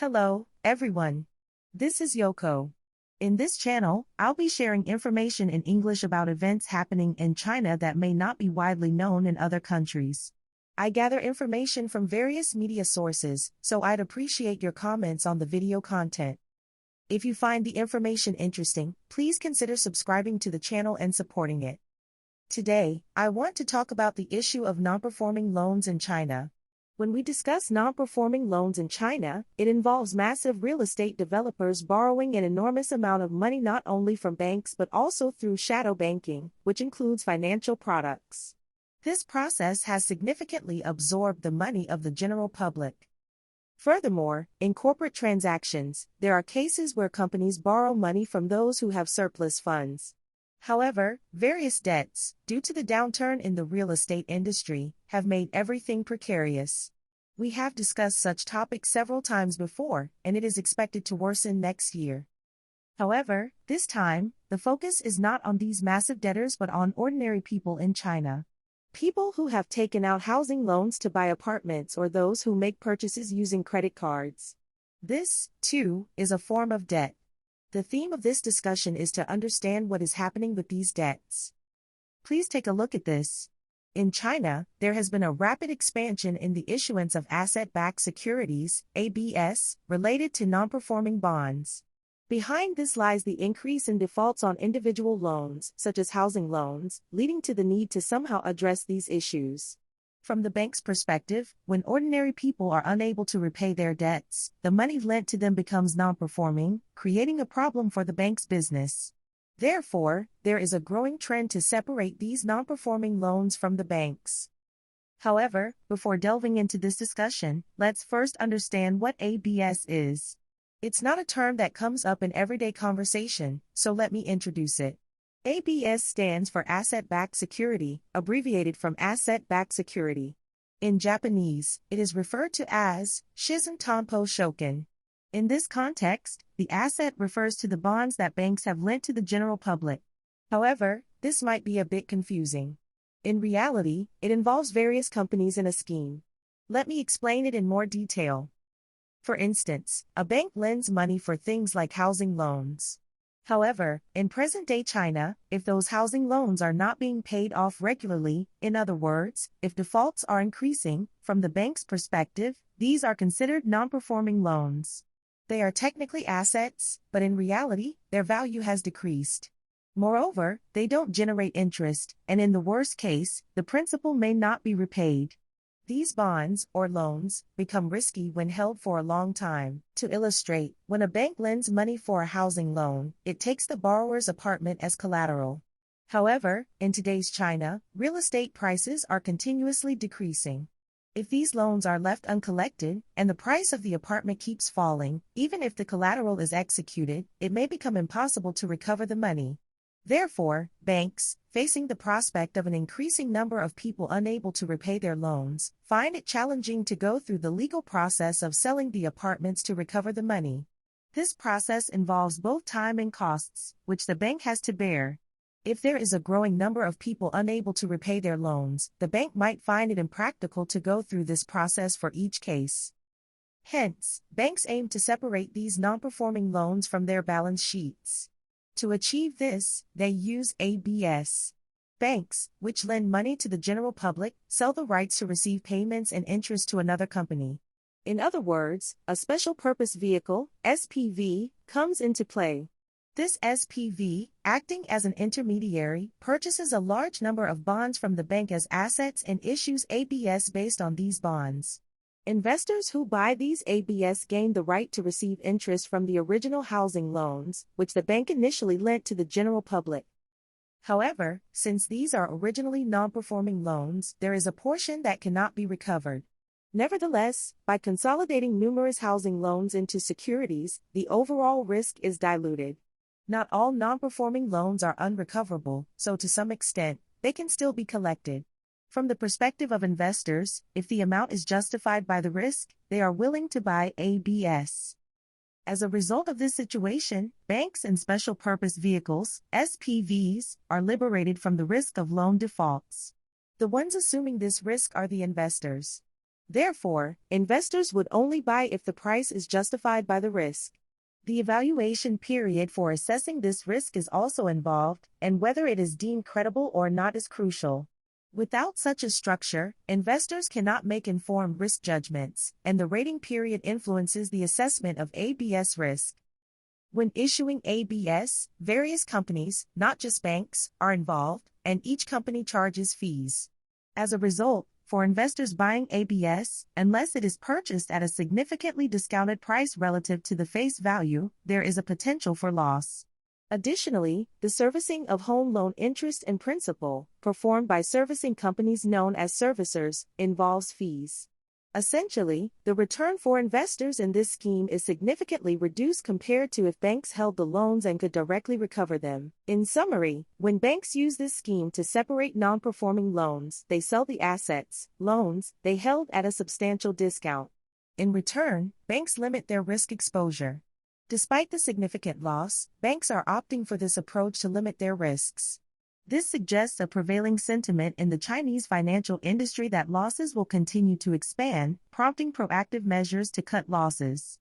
Hello, everyone. This is Yoko. In this channel, I'll be sharing information in English about events happening in China that may not be widely known in other countries. I gather information from various media sources, so I'd appreciate your comments on the video content. If you find the information interesting, please consider subscribing to the channel and supporting it. Today, I want to talk about the issue of non-performing loans in China. When we discuss non-performing loans in China, it involves massive real estate developers borrowing an enormous amount of money not only from banks but also through shadow banking, which includes financial products. This process has significantly absorbed the money of the general public. Furthermore, in corporate transactions, there are cases where companies borrow money from those who have surplus funds. However, various debts, due to the downturn in the real estate industry, have made everything precarious. We have discussed such topics several times before, and it is expected to worsen next year. However, this time, the focus is not on these massive debtors but on ordinary people in China. People who have taken out housing loans to buy apartments or those who make purchases using credit cards. This, too, is a form of debt. The theme of this discussion is to understand what is happening with these debts. Please take a look at this. In China, there has been a rapid expansion in the issuance of asset-backed securities, ABS, related to non-performing bonds. Behind this lies the increase in defaults on individual loans, such as housing loans, leading to the need to somehow address these issues. From the bank's perspective, when ordinary people are unable to repay their debts, the money lent to them becomes non-performing, creating a problem for the bank's business. Therefore, there is a growing trend to separate these non-performing loans from the banks. However, before delving into this discussion, let's first understand what ABS is. It's not a term that comes up in everyday conversation, so let me introduce it. ABS stands for Asset-Backed Security, abbreviated from Asset-Backed Security. In Japanese, it is referred to as Shizen Tanpo Shoken. In this context, the asset refers to the bonds that banks have lent to the general public. However, this might be a bit confusing. In reality, it involves various companies in a scheme. Let me explain it in more detail. For instance, a bank lends money for things like housing loans. However, in present-day China, if those housing loans are not being paid off regularly, in other words, if defaults are increasing, from the bank's perspective, these are considered non-performing loans. They are technically assets, but in reality, their value has decreased. Moreover, they don't generate interest, and in the worst case, the principal may not be repaid. These bonds, or loans, become risky when held for a long time. To illustrate, when a bank lends money for a housing loan, it takes the borrower's apartment as collateral. However, in today's China, real estate prices are continuously decreasing. If these loans are left uncollected, and the price of the apartment keeps falling, even if the collateral is executed, it may become impossible to recover the money. Therefore, banks, facing the prospect of an increasing number of people unable to repay their loans, find it challenging to go through the legal process of selling the apartments to recover the money. This process involves both time and costs, which the bank has to bear. If there is a growing number of people unable to repay their loans, the bank might find it impractical to go through this process for each case. Hence, banks aim to separate these non-performing loans from their balance sheets. To achieve this, they use ABS. Banks, which lend money to the general public, sell the rights to receive payments and interest to another company. In other words, a special purpose vehicle, SPV, comes into play. This SPV, acting as an intermediary, purchases a large number of bonds from the bank as assets and issues ABS based on these bonds. Investors who buy these ABS gain the right to receive interest from the original housing loans, which the bank initially lent to the general public. However, since these are originally non-performing loans, there is a portion that cannot be recovered. Nevertheless, by consolidating numerous housing loans into securities, the overall risk is diluted. Not all non-performing loans are unrecoverable, so to some extent, they can still be collected. From the perspective of investors, if the amount is justified by the risk, they are willing to buy ABS. As a result of this situation, banks and special purpose vehicles, SPVs, are liberated from the risk of loan defaults. The ones assuming this risk are the investors. Therefore, investors would only buy if the price is justified by the risk. The evaluation period for assessing this risk is also involved, and whether it is deemed credible or not is crucial. Without such a structure, investors cannot make informed risk judgments, and the rating period influences the assessment of ABS risk. When issuing ABS, various companies, not just banks, are involved, and each company charges fees. As a result, for investors buying ABS, unless it is purchased at a significantly discounted price relative to the face value, there is a potential for loss. Additionally, the servicing of home loan interest and principal, performed by servicing companies known as servicers, involves fees. Essentially, the return for investors in this scheme is significantly reduced compared to if banks held the loans and could directly recover them. In summary, when banks use this scheme to separate non-performing loans, they sell the assets, loans, they held at a substantial discount. In return, banks limit their risk exposure. Despite the significant loss, banks are opting for this approach to limit their risks. This suggests a prevailing sentiment in the Chinese financial industry that losses will continue to expand, prompting proactive measures to cut losses.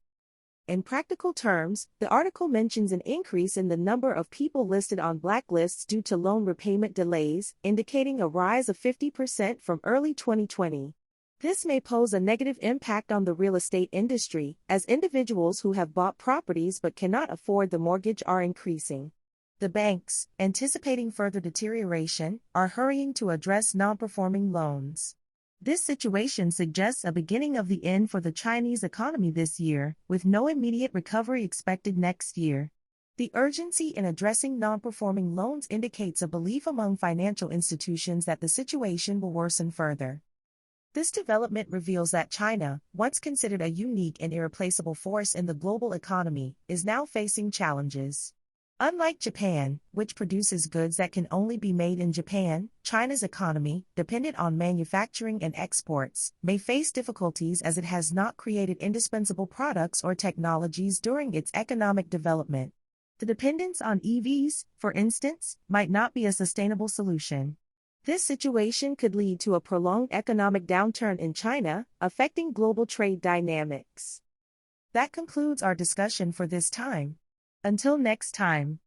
In practical terms, the article mentions an increase in the number of people listed on blacklists due to loan repayment delays, indicating a rise of 50% from early 2020. This may pose a negative impact on the real estate industry, as individuals who have bought properties but cannot afford the mortgage are increasing. The banks, anticipating further deterioration, are hurrying to address non-performing loans. This situation suggests a beginning of the end for the Chinese economy this year, with no immediate recovery expected next year. The urgency in addressing non-performing loans indicates a belief among financial institutions that the situation will worsen further. This development reveals that China, once considered a unique and irreplaceable force in the global economy, is now facing challenges. Unlike Japan, which produces goods that can only be made in Japan, China's economy, dependent on manufacturing and exports, may face difficulties as it has not created indispensable products or technologies during its economic development. The dependence on EVs, for instance, might not be a sustainable solution. This situation could lead to a prolonged economic downturn in China, affecting global trade dynamics. That concludes our discussion for this time. Until next time.